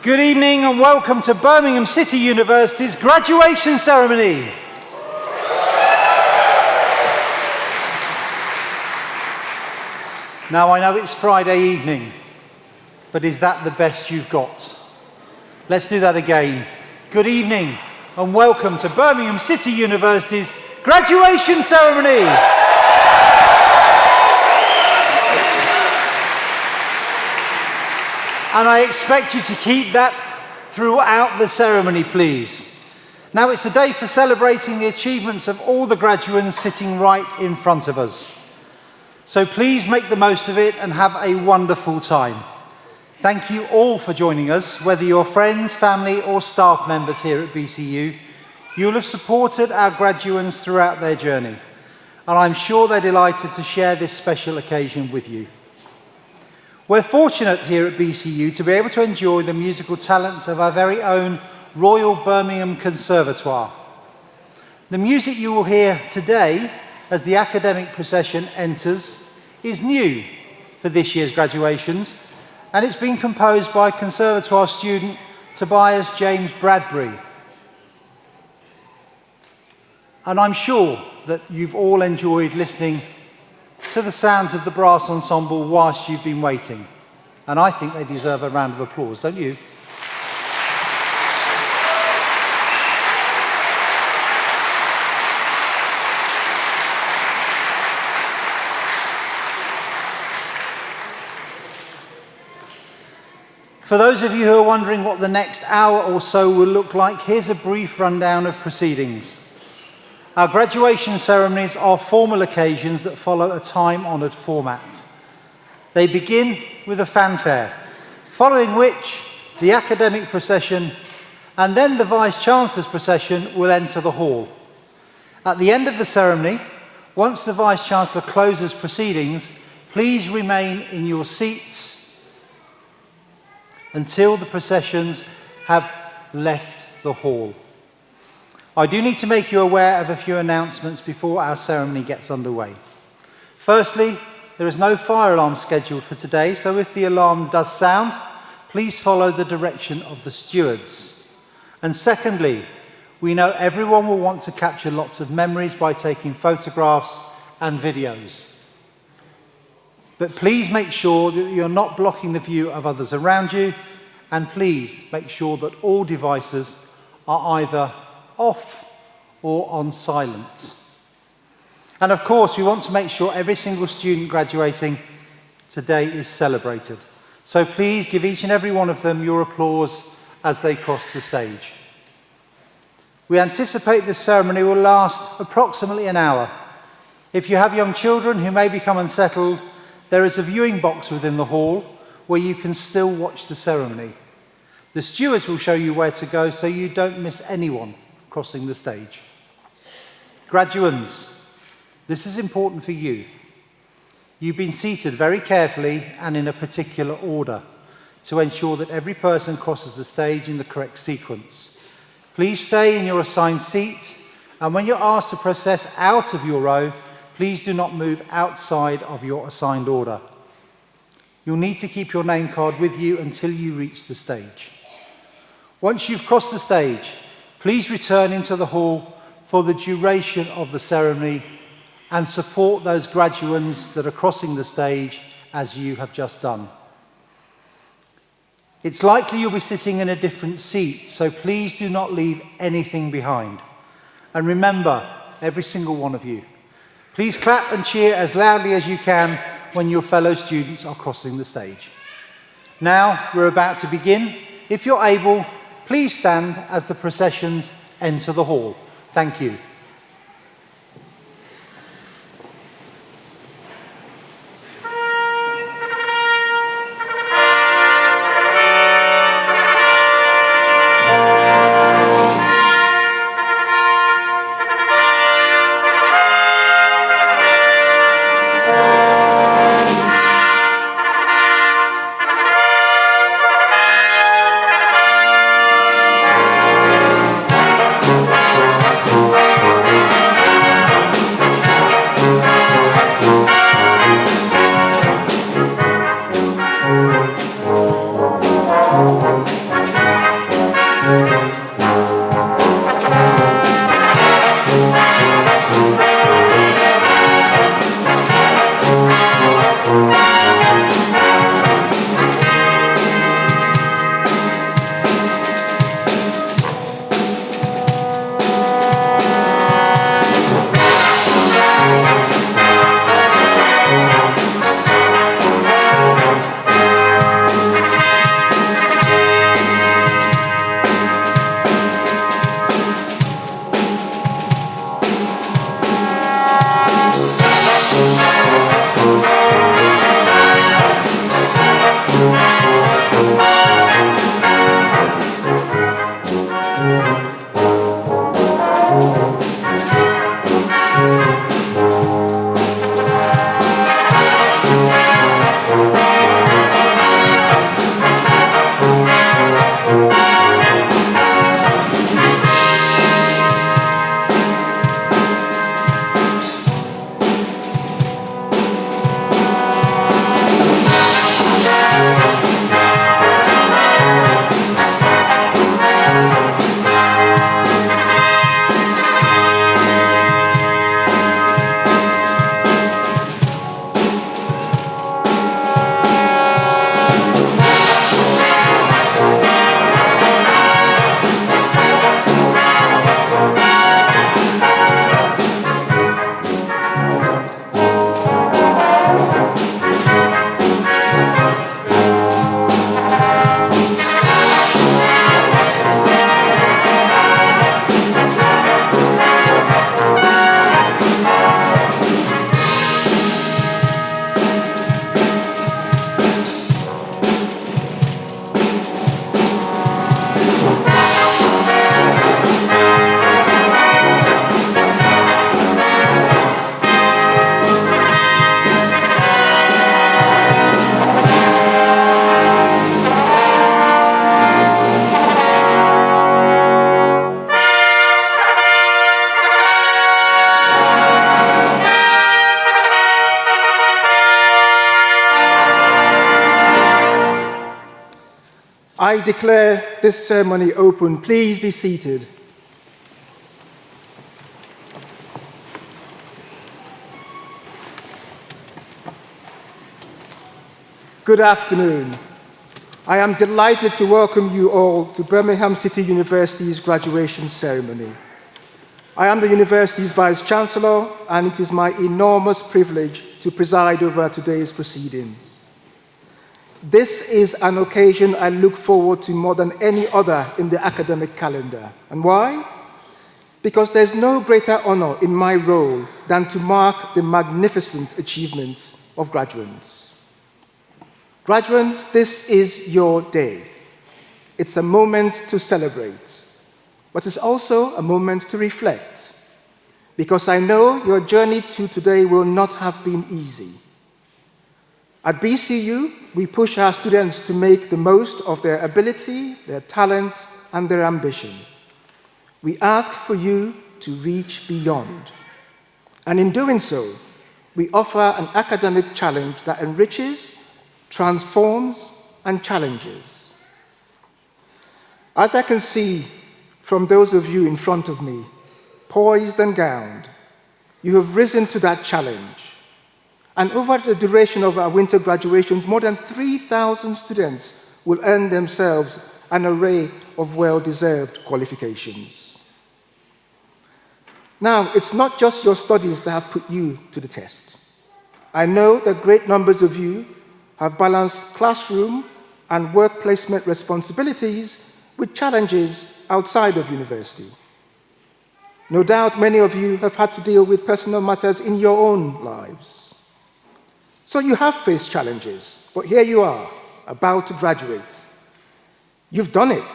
Good evening and welcome to Birmingham City University's graduation ceremony. Now I know it's Friday evening, but is that the best you've got? Let's do that again. Good evening and welcome to Birmingham City University's graduation ceremony. And I expect you to keep that throughout the ceremony, please. Now it's a day for celebrating the achievements of all the graduates sitting right in front of us. So please make the most of it and have a wonderful time. Thank you all for joining us, whether you're friends, family or staff members here at BCU. You'll have supported our graduates throughout their journey, and I'm sure they're delighted to share this special occasion with you. We're fortunate here at BCU to be able to enjoy the musical talents of our very own Royal Birmingham Conservatoire. The music you will hear today as the academic procession enters is new for this year's graduations, and it's been composed by Conservatoire student Tobias James Bradbury. And I'm sure that you've all enjoyed listening to the sounds of the brass ensemble whilst you've been waiting. And I think they deserve a round of applause, don't you? For those of you who are wondering what the next hour or so will look like, here's a brief rundown of proceedings. Our graduation ceremonies are formal occasions that follow a time-honoured format. They begin with a fanfare, following which the academic procession and then the Vice-Chancellor's procession will enter the hall. At the end of the ceremony, once the Vice-Chancellor closes proceedings, please remain in your seats until the processions have left the hall. I do need to make you aware of a few announcements before our ceremony gets underway. Firstly, there is no fire alarm scheduled for today, so if the alarm does sound, please follow the direction of the stewards. And secondly, we know everyone will want to capture lots of memories by taking photographs and videos. But please make sure that you're not blocking the view of others around you, and please make sure that all devices are either off or on silent. And of course, we want to make sure every single student graduating today is celebrated. So please give each and every one of them your applause as they cross the stage. We anticipate this ceremony will last approximately an hour. If you have young children who may become unsettled, there is a viewing box within the hall where you can still watch the ceremony. The stewards will show you where to go so you don't miss anyone crossing the stage. Graduands, this is important for you. You've been seated very carefully and in a particular order to ensure that every person crosses the stage in the correct sequence. Please stay in your assigned seat, and when you're asked to process out of your row, please do not move outside of your assigned order. You'll need to keep your name card with you until you reach the stage. Once you've crossed the stage, please return into the hall for the duration of the ceremony and support those graduands that are crossing the stage as you have just done. It's likely you'll be sitting in a different seat, so please do not leave anything behind. And remember, every single one of you, please clap and cheer as loudly as you can when your fellow students are crossing the stage. Now we're about to begin. If you're able, please stand as the processions enter the hall. Thank you. I declare this ceremony open. Please be seated. Good afternoon. I am delighted to welcome you all to Birmingham City University's graduation ceremony. I am the university's Vice-Chancellor, and it is my enormous privilege to preside over today's proceedings. This is an occasion I look forward to more than any other in the academic calendar. And why? Because there's no greater honor in my role than to mark the magnificent achievements of graduates. Graduates, this is your day. It's a moment to celebrate, but it's also a moment to reflect, because I know your journey to today will not have been easy. At BCU, we push our students to make the most of their ability, their talent, and their ambition. We ask for you to reach beyond. And in doing so, we offer an academic challenge that enriches, transforms, and challenges. As I can see from those of you in front of me, poised and gowned, you have risen to that challenge. And over the duration of our winter graduations, more than 3,000 students will earn themselves an array of well-deserved qualifications. Now, it's not just your studies that have put you to the test. I know that great numbers of you have balanced classroom and work placement responsibilities with challenges outside of university. No doubt many of you have had to deal with personal matters in your own lives. So you have faced challenges, but here you are, about to graduate. You've done it.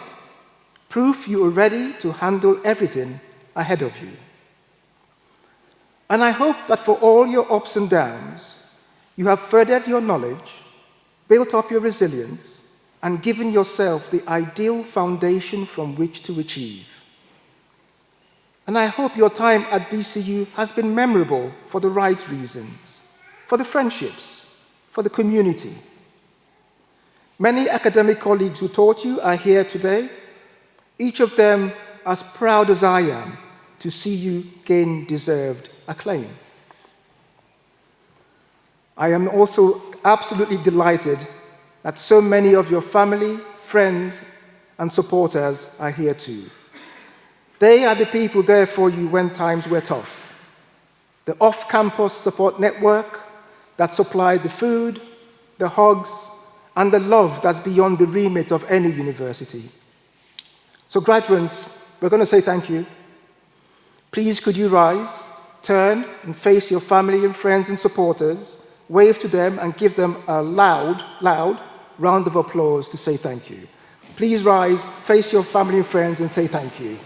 Proof you are ready to handle everything ahead of you. And I hope that for all your ups and downs, you have furthered your knowledge, built up your resilience, and given yourself the ideal foundation from which to achieve. And I hope your time at BCU has been memorable for the right reasons. For the friendships, for the community. Many academic colleagues who taught you are here today, each of them as proud as I am to see you gain deserved acclaim. I am also absolutely delighted that so many of your family, friends, and supporters are here too. They are the people there for you when times were tough. The off-campus support network that supply the food, the hugs, and the love that's beyond the remit of any university. So graduates, we're going to say thank you. Please could you rise, turn and face your family and friends and supporters, wave to them and give them a loud round of applause to say thank you. Please rise, face your family and friends and say thank you.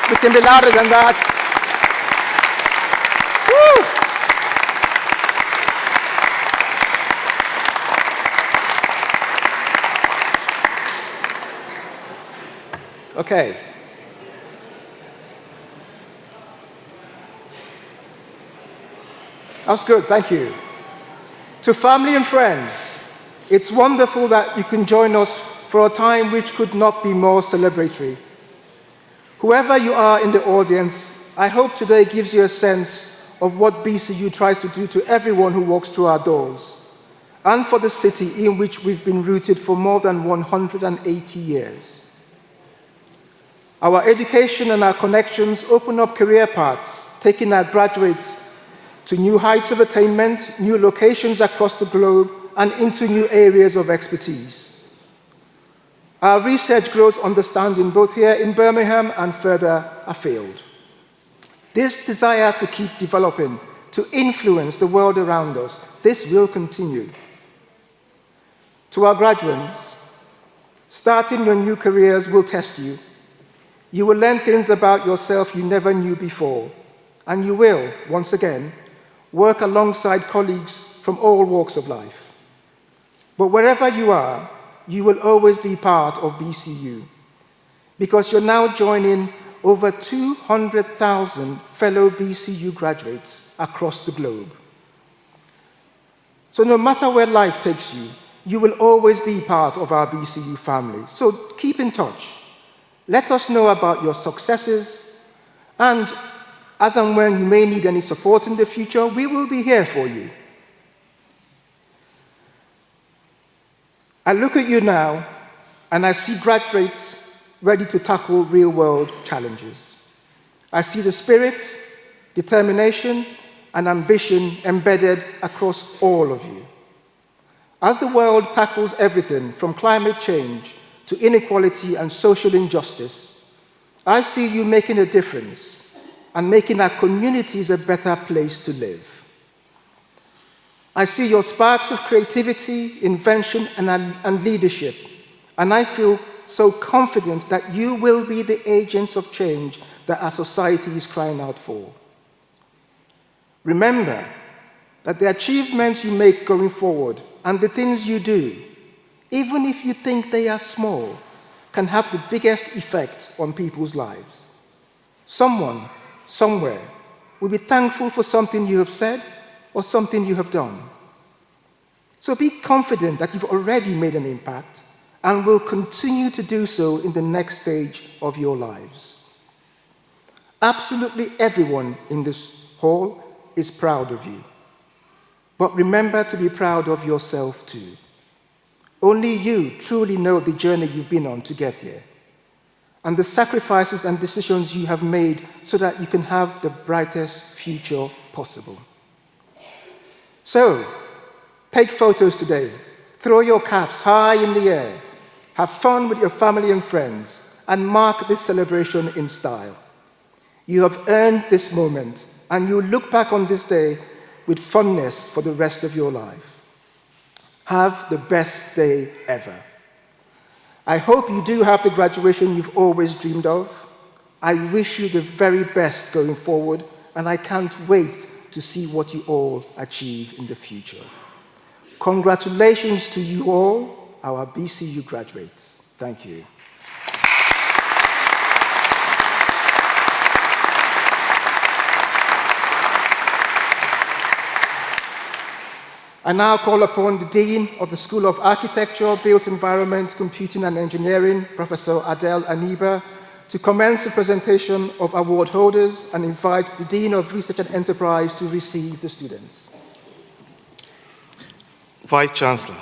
We can be louder than that. Woo! Okay. That's good, thank you. To family and friends, it's wonderful that you can join us for a time which could not be more celebratory. Whoever you are in the audience, I hope today gives you a sense of what BCU tries to do to everyone who walks through our doors, and for the city in which we've been rooted for more than 180 years. Our education and our connections open up career paths, taking our graduates to new heights of attainment, new locations across the globe, and into new areas of expertise. Our research grows understanding both here in Birmingham and further afield. This desire to keep developing, to influence the world around us, this will continue. To our graduates, starting your new careers will test you. You will learn things about yourself you never knew before, and you will, once again, work alongside colleagues from all walks of life. But wherever you are, you will always be part of BCU, because you're now joining over 200,000 fellow BCU graduates across the globe. So no matter where life takes you, you will always be part of our BCU family. So keep in touch. Let us know about your successes, and as and when you may need any support in the future, we will be here for you. I look at you now, and I see graduates ready to tackle real-world challenges. I see the spirit, determination, and ambition embedded across all of you. As the world tackles everything from climate change to inequality and social injustice, I see you making a difference and making our communities a better place to live. I see your sparks of creativity, invention, and leadership, and I feel so confident that you will be the agents of change that our society is crying out for. Remember that the achievements you make going forward and the things you do, even if you think they are small, can have the biggest effect on people's lives. Someone, somewhere, will be thankful for something you have said or something you have done. So be confident that you've already made an impact and will continue to do so in the next stage of your lives. Absolutely everyone in this hall is proud of you. But remember to be proud of yourself too. Only you truly know the journey you've been on to get here, and the sacrifices and decisions you have made so that you can have the brightest future possible. So, take photos today, throw your caps high in the air, have fun with your family and friends, and mark this celebration in style. You have earned this moment, and you look back on this day with fondness for the rest of your life. Have the best day ever. I hope you do have the graduation you've always dreamed of. I wish you the very best going forward, and I can't wait to see what you all achieve in the future. Congratulations to you all, our BCU graduates. Thank you. I now call upon the Dean of the School of Architecture, Built Environment, Computing and Engineering, Professor Adel Aniba, to commence the presentation of award holders and invite the Dean of Research and Enterprise to receive the students. Vice Chancellor,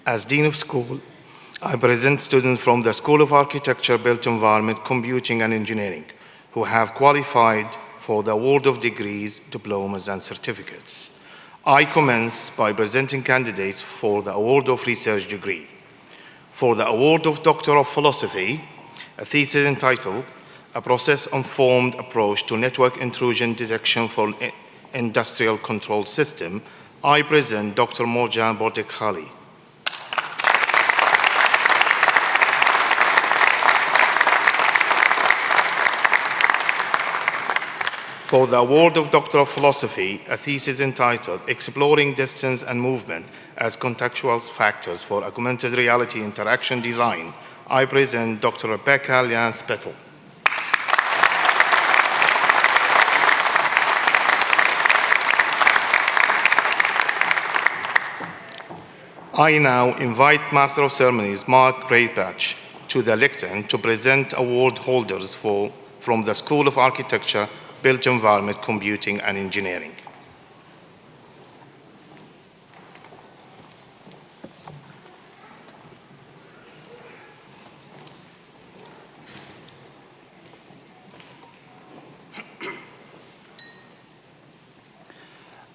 as Dean of School, I present students from the School of Architecture, Built Environment, Computing and Engineering who have qualified for the award of degrees, diplomas and certificates. I commence by presenting candidates for the award of research degree. For the award of Doctor of Philosophy, a thesis entitled A Process-Informed Approach to Network Intrusion Detection for Industrial Control System, I present Dr. Morjan Bordekhali. For the award of Doctor of Philosophy, a thesis entitled Exploring Distance and Movement as Contextual Factors for Augmented Reality Interaction Design, I present Dr. Rebecca Lian-Spittle. I now invite Master of Ceremonies Mark Greatbatch to the lectern to present award holders from the School of Architecture, Built Environment, Computing and Engineering.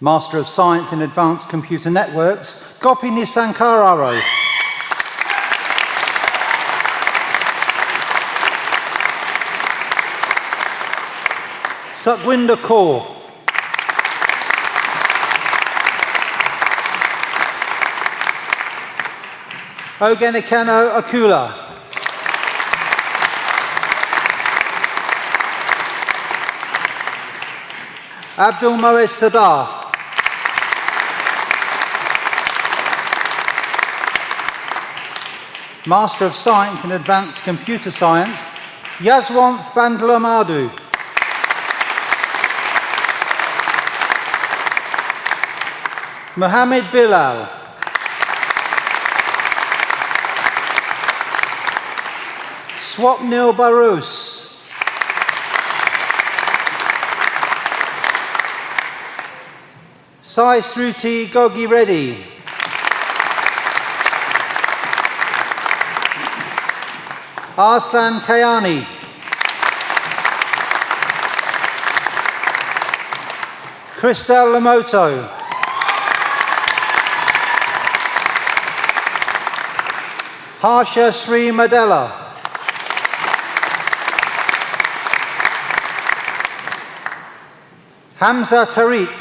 Master of Science in Advanced Computer Networks, Gopi Nisankararo. Sukhwinder Kaur. Ogenikano Akula. Abdul Moez Sadar. Master of Science in Advanced Computer Science, Yaswanth Bandlamadu. Mohammed Bilal. Swapnil Barus. Sai Sruti Gogi Reddy. Arslan Kayani. Christel Lamoto. Harsha Sri Madella. Hamza Tariq.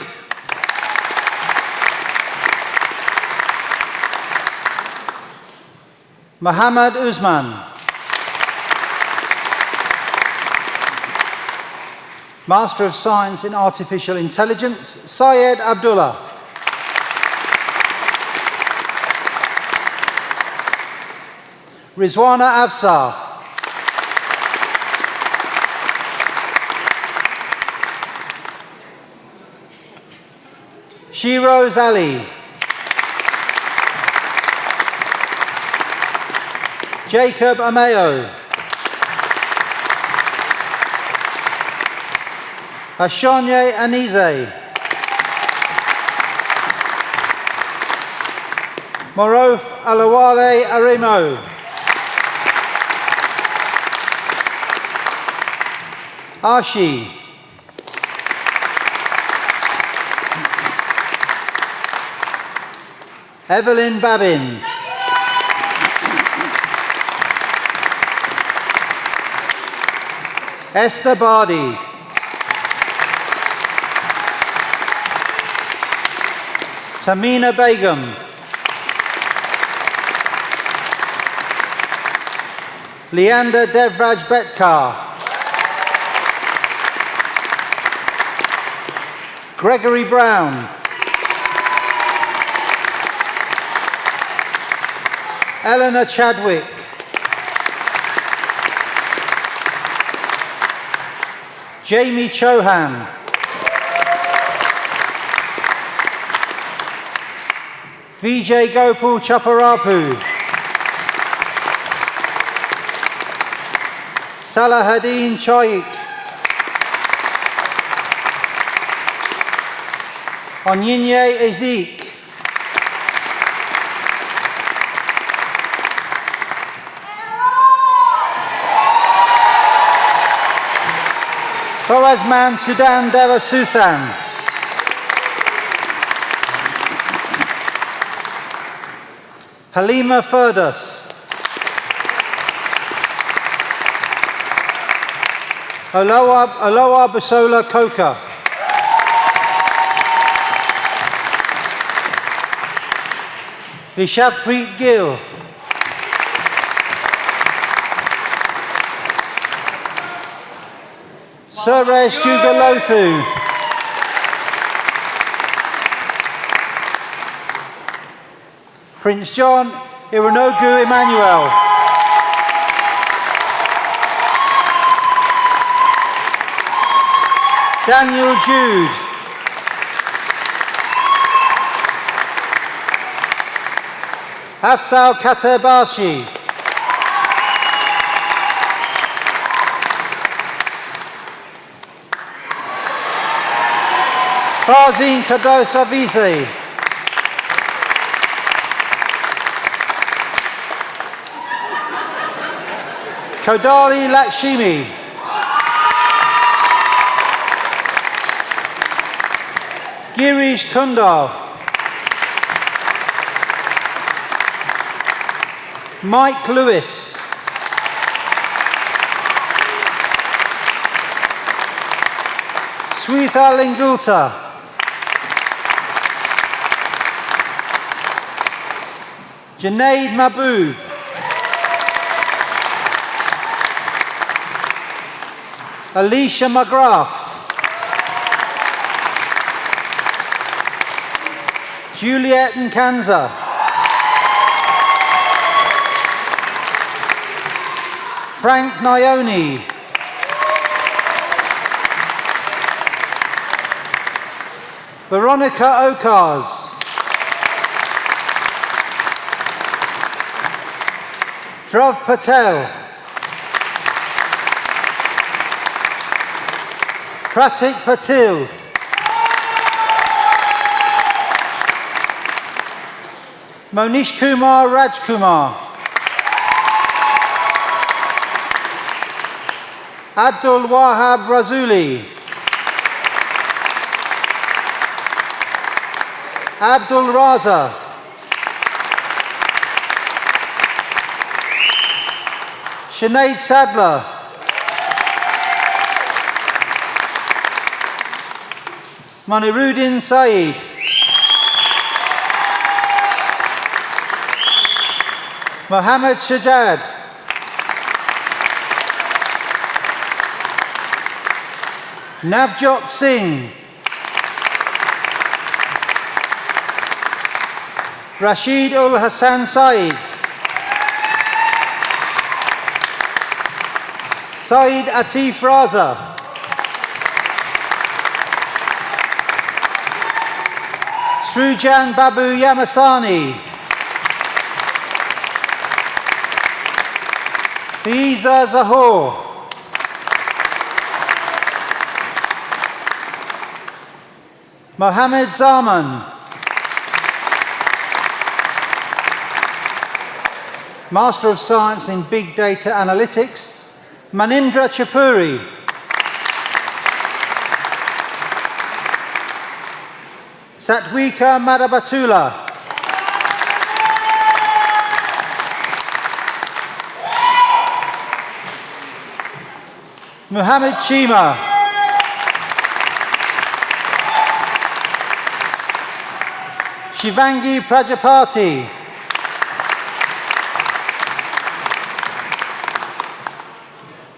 Muhammad Usman. Master of Science in Artificial Intelligence, Syed Abdullah. Rizwana Afsar. Shiroz Ali. Jacob Ameo. Ashonye Anize. Morof Alawale Arimo. Ashi. Evelyn Babin. Esther Bardi. Tamina Begum. Leander Devraj Betkar. Gregory Brown. Eleanor Chadwick. Jamie Chohan. Vijay Gopal Chaparapu. Salahuddin Chaik. Onyinye Ezek. Boazman Sudan Deva Suthan. Halima Ferdas. Olowa Basola Koka. Vishappreet Gill. Suresh Gugalothu. Prince John Iranogu Emmanuel. Daniel Jude. Afsal Katerbashi. Farzin Kados Avize. Kodali Lakshmi. Girish Kundar. Mike Lewis. Swetha Lingulta. Junaid Mahboob. Alicia McGrath. Juliet Nkanza. Frank Nyoni. Veronica Okars. Dhruv Patel. Pratik Patil. Monish Kumar Rajkumar. Abdul Wahab Razuli. Abdul Raza. Sinead Sadler. Maniruddin Saeed. Mohammed Shajad. Navjot Singh. Rashid Ul Hassan Saeed. Saeed Atif Raza. Srujan Babu Yamasani. Fiza Zahor. Mohammed Zaman. Master of Science in Big Data Analytics, Manindra Chapuri. Satwika Madabatula. Muhammad Chima. Shivangi Prajapati.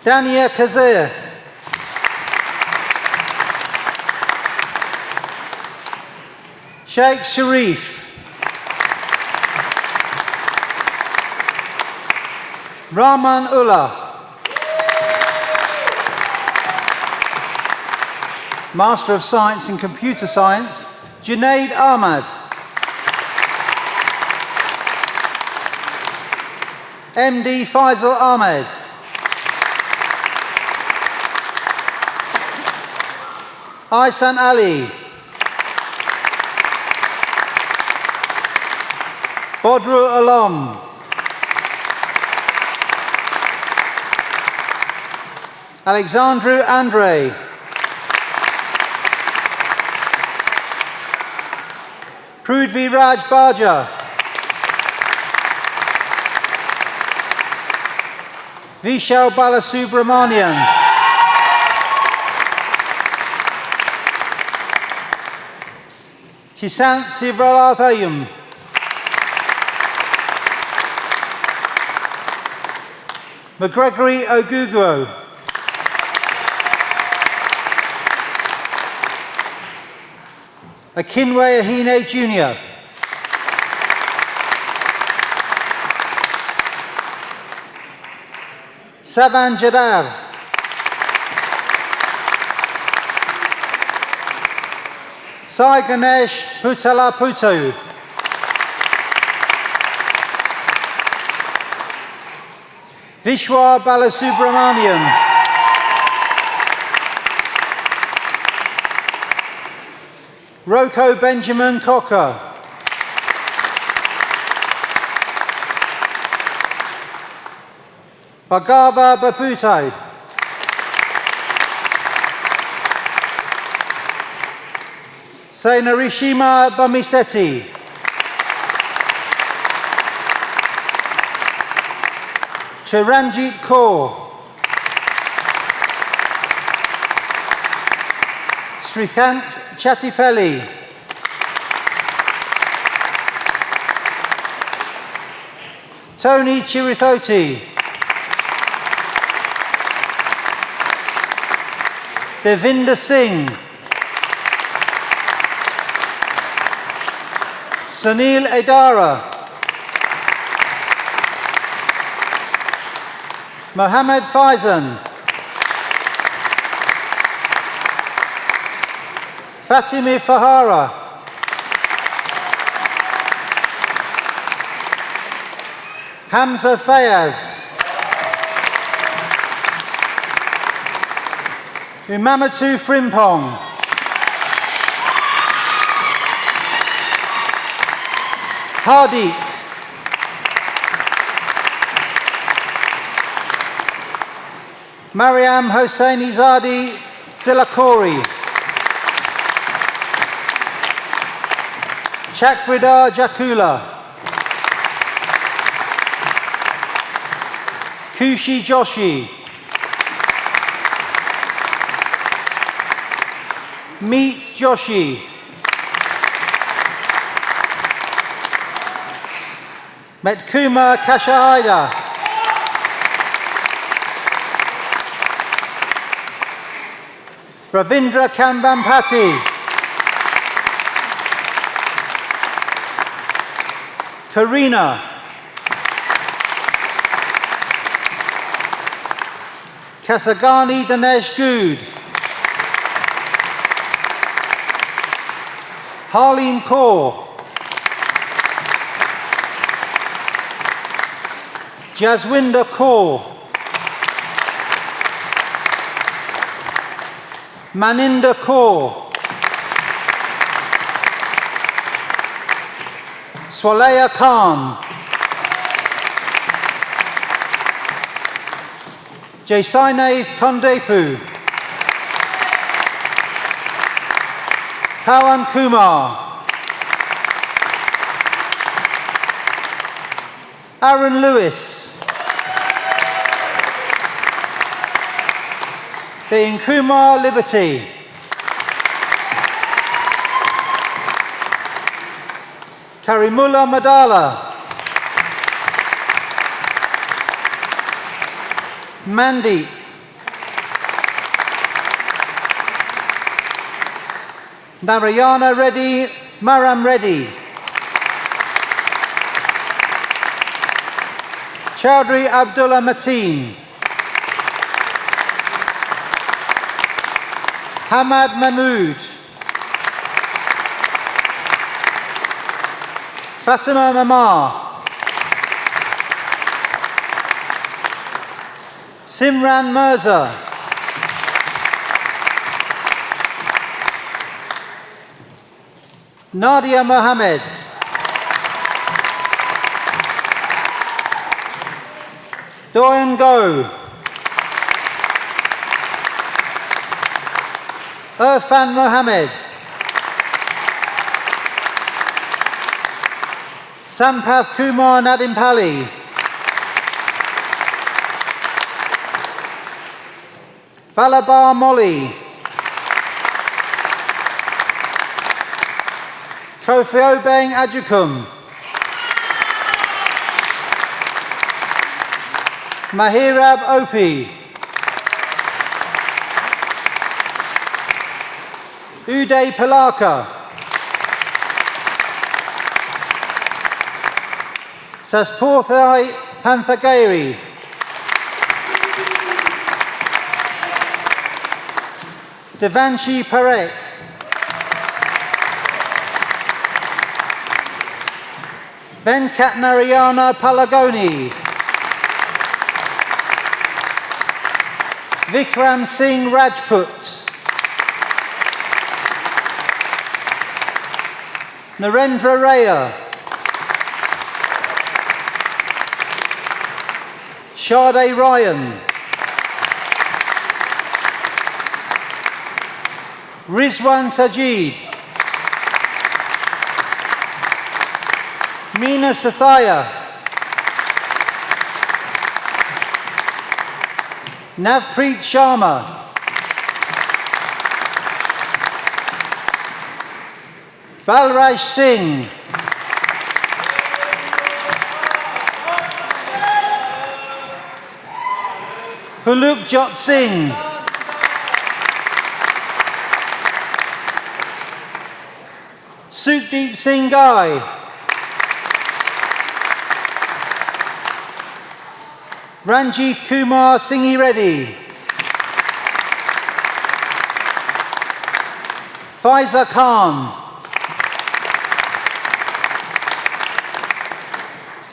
Dania Kazir. Sheikh Sharif. Rahman Ullah. Master of Science in Computer Science, Junaid Ahmad. MD Faisal Ahmed. Ihsan Ali. Bodru Alam. Alexandru Andre. Prudvi Raj Baja. Vishal Balasubramanian. Kisant Sivralathayam. McGregory Ogugo. Akinwe Ahine Jr. Savan Jadav. Sai Ganesh Putala Putu. Vishwa Balasubramaniam. Roko Benjamin Cocker. Bhagava Bapute. Senarishima Bamiseti. Chiranjit Kaur. Srikant Chatipelli. Tony Chirithoti. Devinder Singh. Sunil Edara. Mohammed Faizan. Fatimi Fahara. Hamza Fayaz. Umamatu Frimpong. Hardik. Mariam Hosseini-Zadi Zilakori. Chakrida Jakula. Kushi Joshi. Meet Joshi. Metkuma Kashaida. Ravindra Kambampati. Karina. Kasagani Dinesh Good. Harleen Kaur. Jaswinder Kaur. Maninder Kaur. Swaleya Khan. Jaisinath Kondepu. Pawan Kumar. Aaron Lewis. Being Kumar Liberty. Karimullah Madala. Mandeep. Narayana Reddy, Maram Reddy. Chaudhry Abdullah Mateen. Hamad Mahmood. Fatima Mamar. Simran Mirza. Nadia Mohammed. Doyen Go. Irfan Mohammed. Sampath Kumar Nadimpally. Valabar Molly. Kofi Obeng Ajukum. Mahirab Opi. Uday Palaka. Saspurthai Panthagiri. Devanshi Parekh. Venkat Narayana Palagoni. Vikram Singh Rajput. Narendra Raya, Sade Ryan, Rizwan Sajid, Meena Sathaya, Navpreet Sharma, Balraj Singh, Hulukjot Singh, Sukhdeep Singh Gai, Ranjit Kumar Singhi Reddy, Faiza Khan,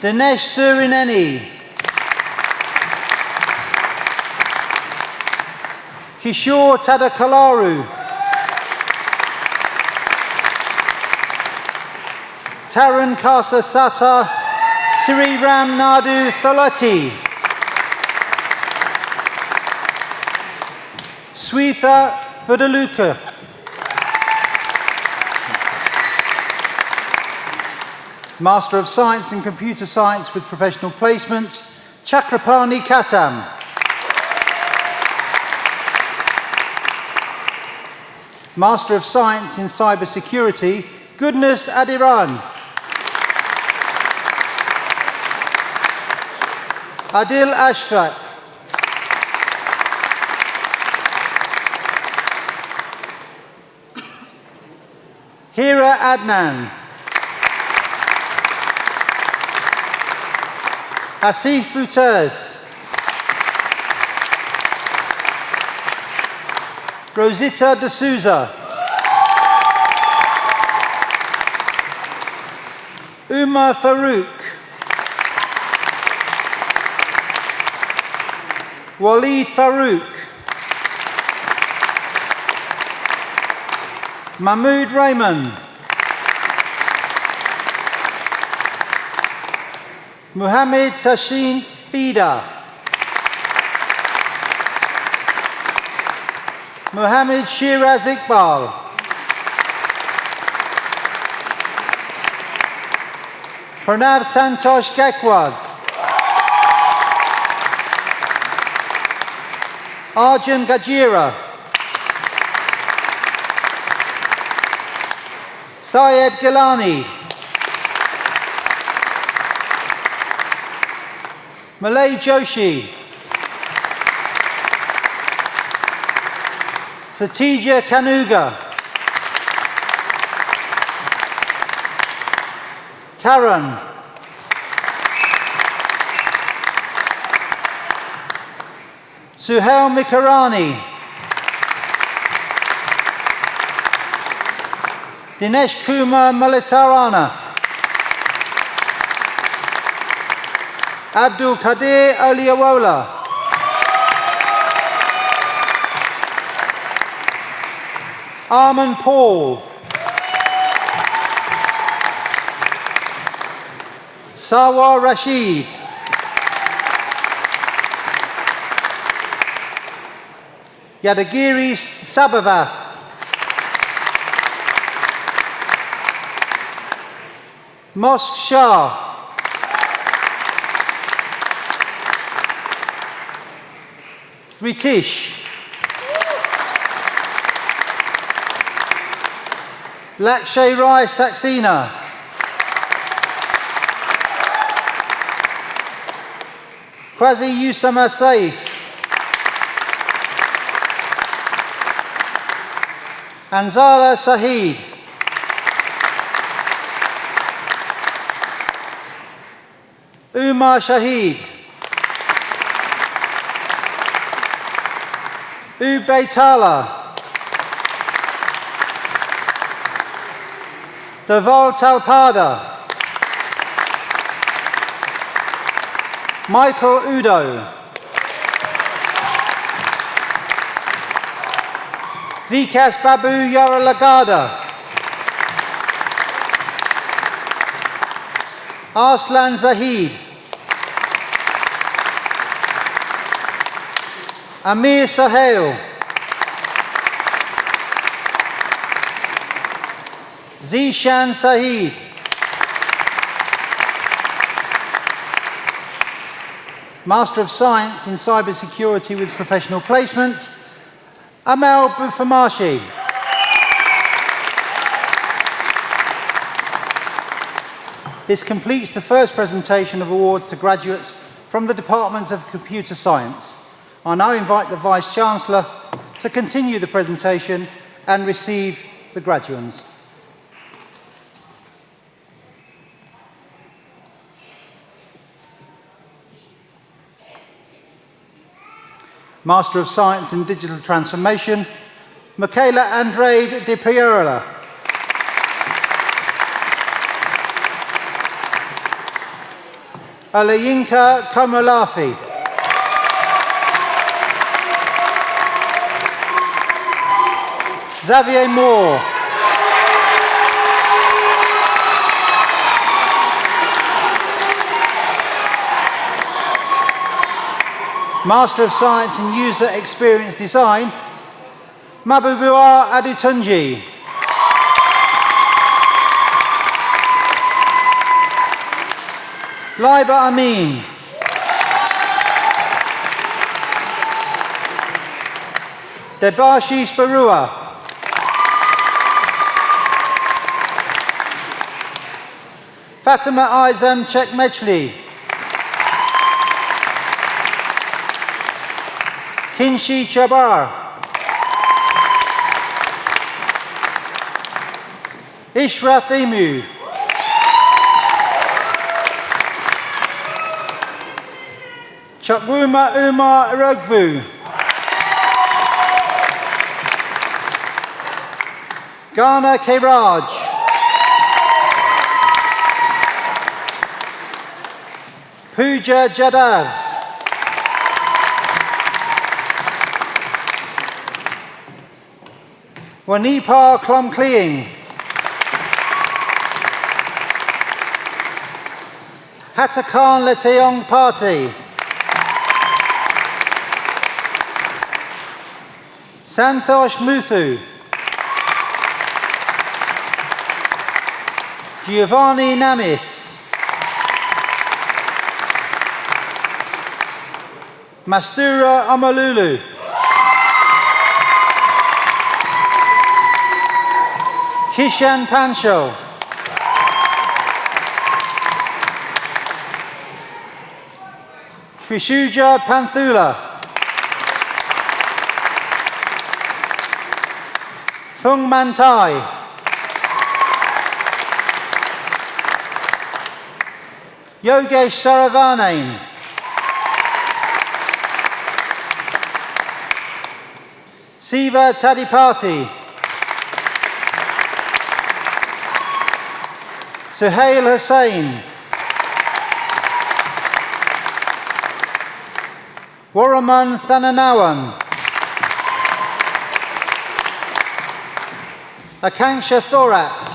Dinesh Surineni, Kishore Tadakalaru, Taran Kasa Sata Sri Ram Nadu Thalati, Swetha Vudaluka, Master of Science in Computer Science with Professional Placement, Chakrapani Katam. Master of Science in Cyber Security, Goodness Adiran. Adil Ashfaq. Hira Adnan. Asif Bouters, Rosita De Souza, Umar Farouk, Waleed Farouk, Mahmood Rahman, Muhammad Tashin Fida, Muhammad Shiraz Iqbal, Pranav Santosh Gakwad, Arjun Gajira, Syed Gilani, Malay Joshi, Satija Kanuga, Karan, Suhail Mikarani, Dinesh Kumar Malitarana, Abdul Qadir Oliawola, Arman Paul, Sarwar Rashid, Yadagiri Sabavath, Mosque Shah, Ritish, Lakshay Rai Saxena, Quasi Usama Saif, Anzala Sahid, Umar Shahid, Ubaytala, Deval Talpada, Michael Udo, Vikas Babu Yaralagada, Arslan Zahid, Amir Sohail, Zishan Saeed, Master of Science in Cybersecurity with Professional Placement, Amal Bufamashi. This completes the first presentation of awards to graduates from the Department of Computer Science. I now invite the Vice-Chancellor to continue the presentation and receive the graduands. Master of Science in Digital Transformation, Michaela Andrade de Pierola. Alayinka Komolafi. Xavier Moore. Master of Science in User Experience Design, Mabubua Adutunji. Laiba Amin. Debashish Barua. Fatima Aizam Chekmechli. Kinshi Chabar. Ishra Thimu. Chukwuma Umar Rugbu. Ghana Keraj. Pooja Jadav. Wanipa Klumkleeing. Hatakan Leteong Party. Santhosh Muthu. Giovanni Namis. Mastura Amalulu. Kishan Pancho. Trishuja Panthula. Fung Mantai. Yogesh Saravanan. Siva Tadipati. Suhail Hussain. Waraman Thananawan. Akanksha Thorat.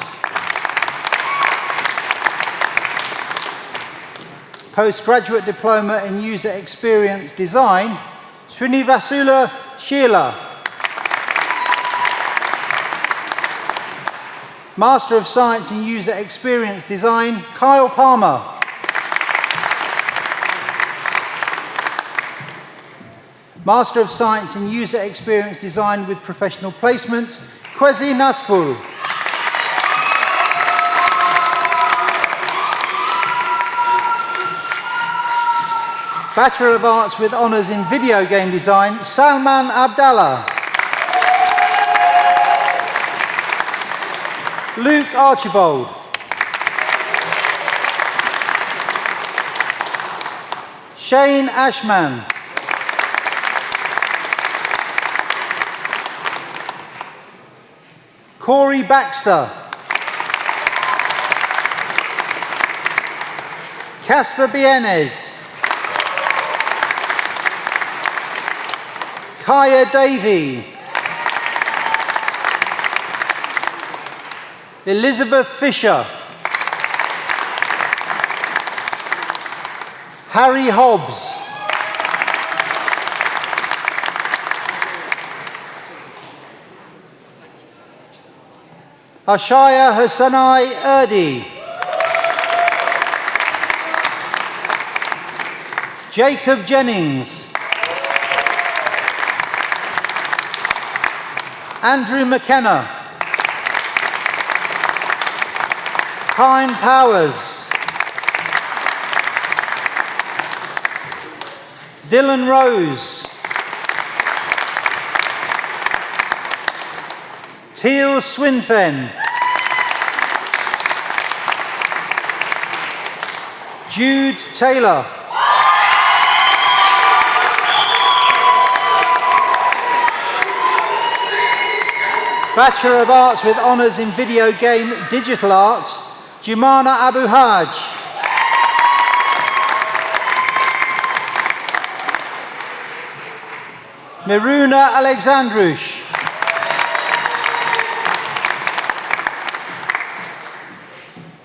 Postgraduate Diploma in User Experience Design, Srinivasula Sheila. Master of Science in User Experience Design, Kyle Palmer. Master of Science in User Experience Design with Professional Placement, Kwesi Nasful. Bachelor of Arts with Honours in Video Game Design, Salman Abdallah. Luke Archibald. Shane Ashman. Corey Baxter. Casper Bienes. Kaya Davey. Elizabeth Fisher. Harry Hobbs. Ashaya Hossanai Erdi. Jacob Jennings. Andrew McKenna. Pine Powers. Dylan Rose. Teal Swinfen. Jude Taylor. Bachelor of Arts with Honours in Video Game Digital Art, Jumana Abu Haj. Miruna Alexandrush.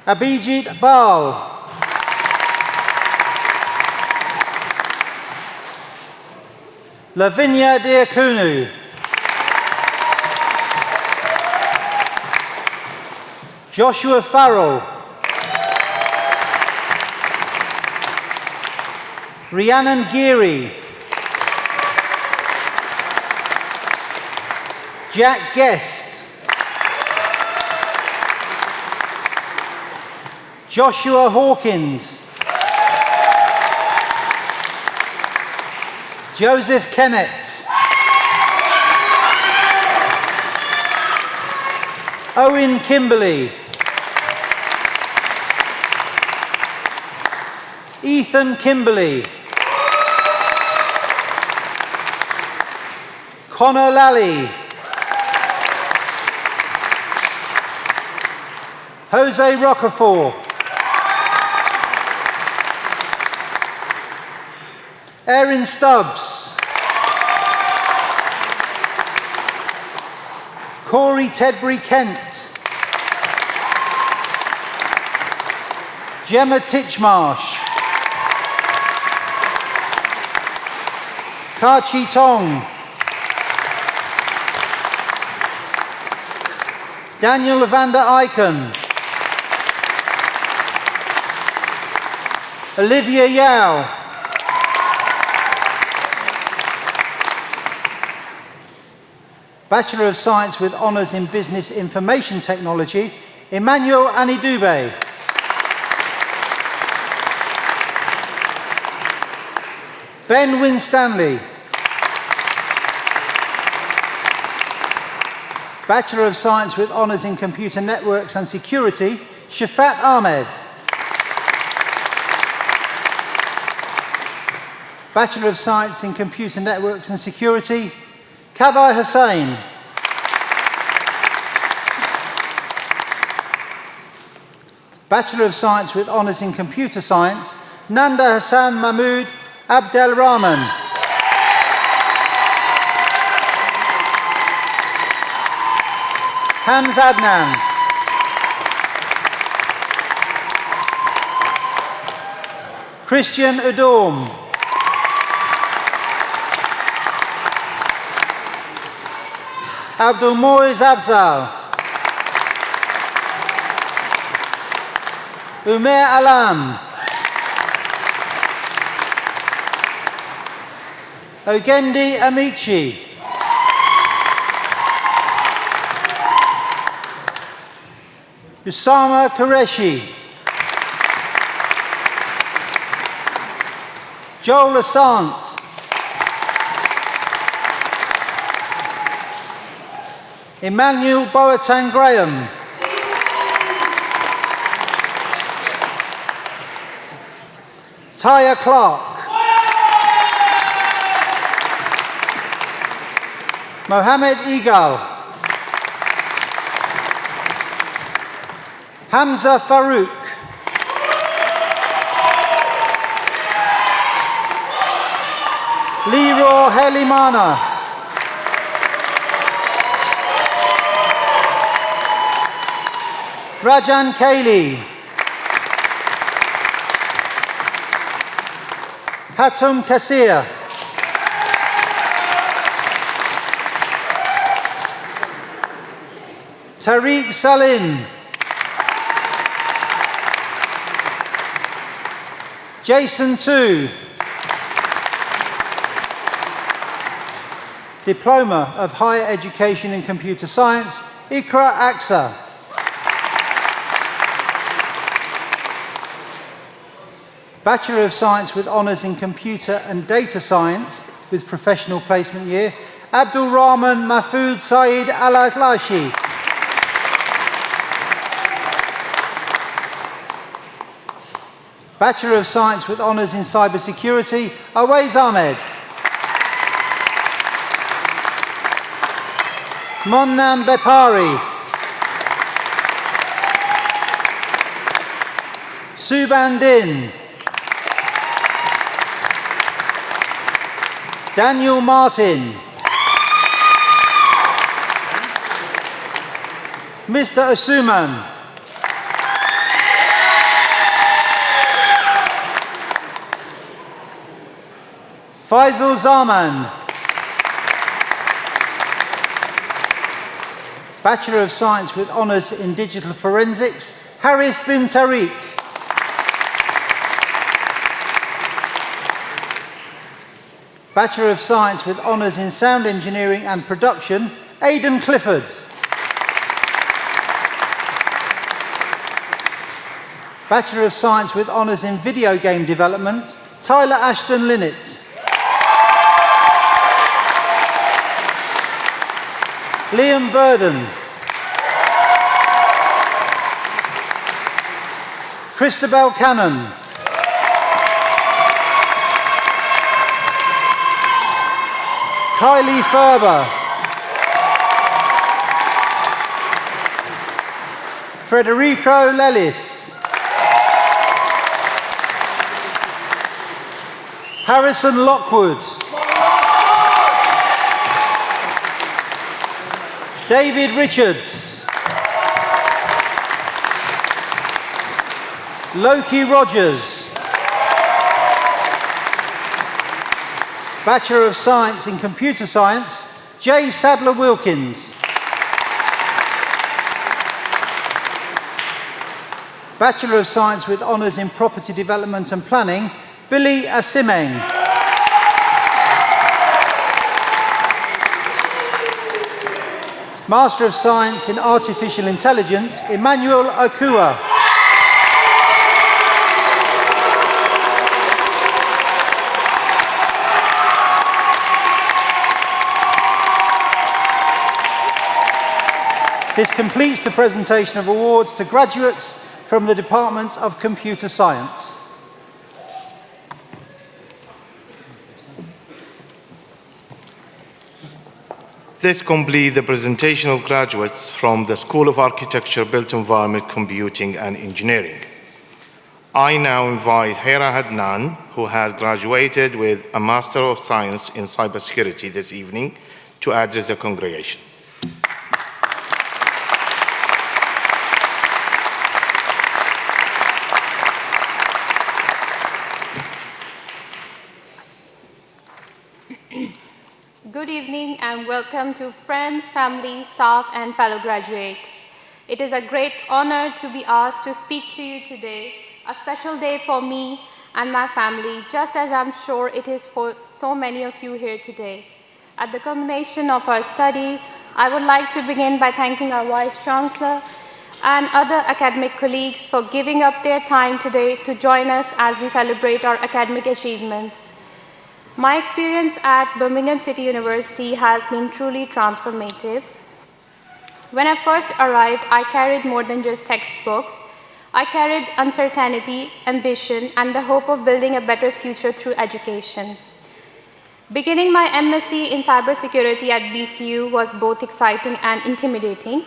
Abhijit Bal. Lavinia Diakunu. Joshua Farrell. Rhiannon Geary. Jack Guest. Joshua Hawkins. Joseph Kennett. Owen Kimberley. Ethan Kimberley. Connor Lally. Jose Rocafort. Erin Stubbs. Corey Tedbury Kent. Gemma Titchmarsh. Kachi Tong. Daniel Evander Icon. Olivia Yao. Bachelor of Science with Honours in Business Information Technology, Emmanuel Anidube. Ben Winstanley. Bachelor of Science with Honours in Computer Networks and Security, Shafat Ahmed. Bachelor of Science in Computer Networks and Security, Kavai Hussain. Bachelor of Science with Honours in Computer Science, Nanda Hassan Mahmood Abdel Rahman. Hans Adnan. Christian Adorm. Abdul Moiz Afzal. Umair Alam. Ogendi Amici. Usama Qureshi. Joel Asante. Emmanuel Boateng Graham. Taya Clark. Mohammed Igal. Hamza Farouk. Leroy Helimana. Rajan Kaylee. Hatum Kassir. Tariq Salim. Jason Tu. Diploma of Higher Education in Computer Science, Ikra Aksa. Bachelor of Science with Honours in Computer and Data Science with Professional Placement Year, Abdul Rahman Mahfoud Saeed Al-Atlashi. Bachelor of Science with Honours in Cybersecurity, Awais Ahmed. Monnam Bepari. Suban Din. Daniel Martin. Mr. Asuman. Faisal Zaman. Bachelor of Science with Honours in Digital Forensics, Haris bin Tariq. Bachelor of Science with Honours in Sound Engineering and Production, Aidan Clifford. Bachelor of Science with Honours in Video Game Development, Tyler Ashton Linnett. Liam Burden. Christabel Cannon. Kylie Ferber. Federico Lellis. Harrison Lockwood. David Richards. Loki Rogers. Bachelor of Science in Computer Science, Jay Sadler Wilkins. Bachelor of Science with Honours in Property Development and Planning, Billy Asimeng. Master of Science in Artificial Intelligence, Emmanuel Akua. This completes the presentation of awards to graduates from the Department of Computer Science. This completes the presentation of graduates from the School of Architecture, Built Environment, Computing and Engineering. I now invite Hera Hadnan, who has graduated with a Master of Science in Cybersecurity this evening, to address the congregation. Good evening and welcome to friends, family, staff, and fellow graduates. It is a great honor to be asked to speak to you today, a special day for me and my family, just as I'm sure it is for so many of you here today. At the culmination of our studies, I would like to begin by thanking our Vice Chancellor and other academic colleagues for giving up their time today to join us as we celebrate our academic achievements. My experience at Birmingham City University has been truly transformative. When I first arrived, I carried more than just textbooks. I carried uncertainty, ambition, and the hope of building a better future through education. Beginning my MSc in cybersecurity at BCU was both exciting and intimidating,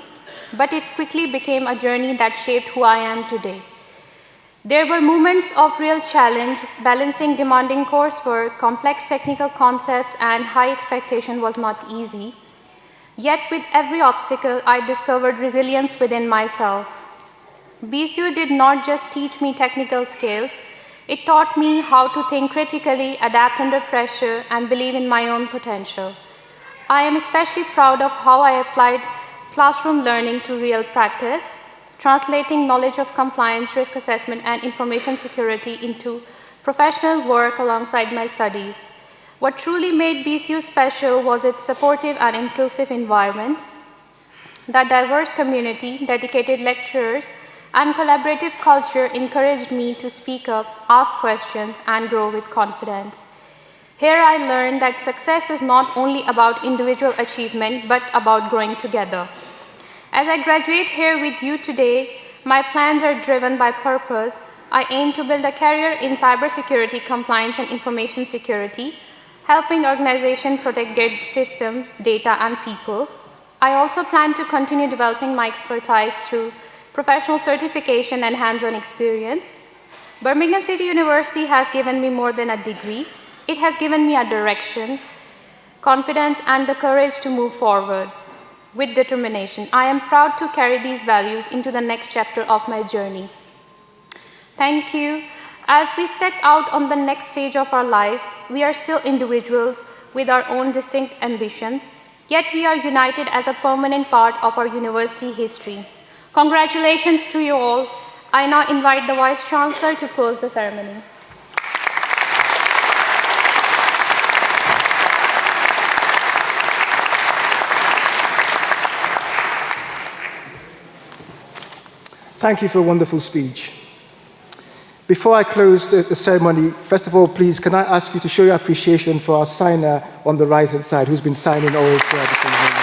but it quickly became a journey that shaped who I am today. There were moments of real challenge. Balancing demanding coursework, complex technical concepts, and high expectation was not easy. Yet with every obstacle, I discovered resilience within myself. BCU did not just teach me technical skills, It taught me how to think critically, adapt under pressure, and believe in my own potential. I am especially proud of how I applied classroom learning to real practice, translating knowledge of compliance, risk assessment, and information security into professional work alongside my studies. What truly made BCU special was its supportive and inclusive environment. The diverse community, dedicated lecturers, and collaborative culture encouraged me to speak up, ask questions, and grow with confidence. Here I learned that success is not only about individual achievement, but about growing together. As I graduate here with you today, my plans are driven by purpose. I aim to build a career in cybersecurity, compliance, and information security, helping organizations protect their systems, data, and people. I also plan to continue developing my expertise through professional certification and hands-on experience. Birmingham City University has given me more than a degree. It has given me a direction, confidence, and the courage to move forward with determination. I am proud to carry these values into the next chapter of my journey. Thank you. As we set out on the next stage of our lives, we are still individuals with our own distinct ambitions, yet we are united as a permanent part of our university history. Congratulations to you all. I now invite the Vice Chancellor to close the ceremony. Thank you for a wonderful speech. Before I close the ceremony, first of all, please, can I ask you to show your appreciation for our signer on the right-hand side, who's been signing all throughout the ceremony.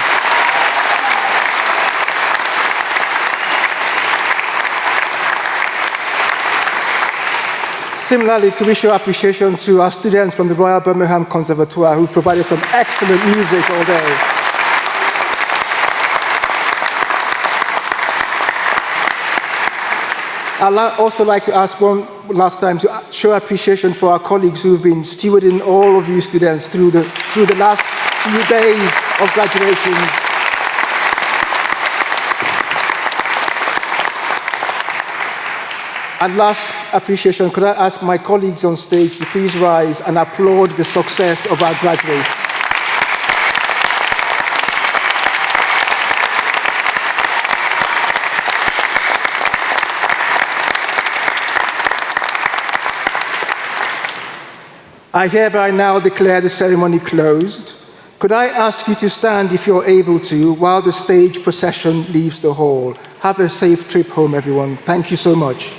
Similarly, could we show appreciation to our students from the Royal Birmingham Conservatoire, who've provided some excellent music all day. I'd also like to ask one last time to show appreciation for our colleagues who've been stewarding all of you students through the last few days of graduations. And last appreciation, could I ask my colleagues on stage to please rise and applaud the success of our graduates. I hereby now declare the ceremony closed. Could I ask you to stand if you're able to while the stage procession leaves the hall? Have a safe trip home, everyone. Thank you so much.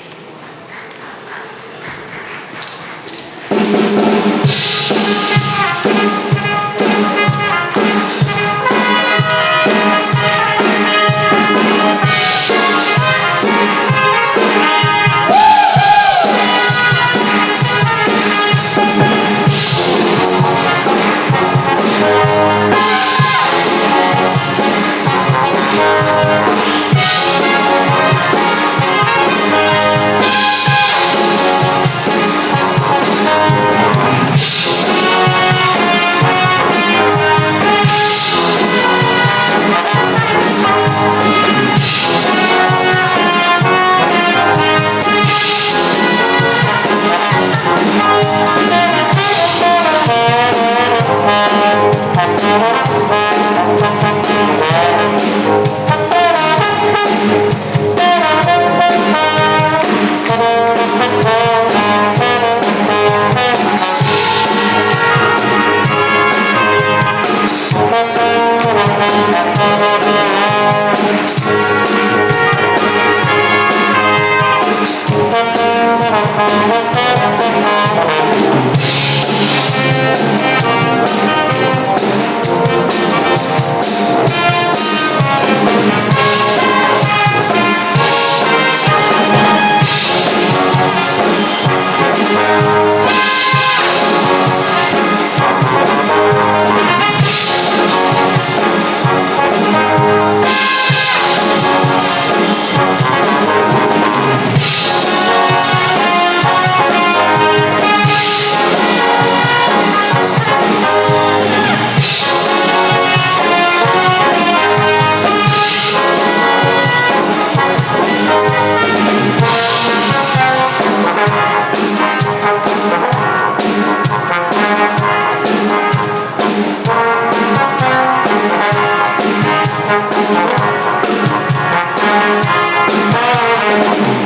Thank you.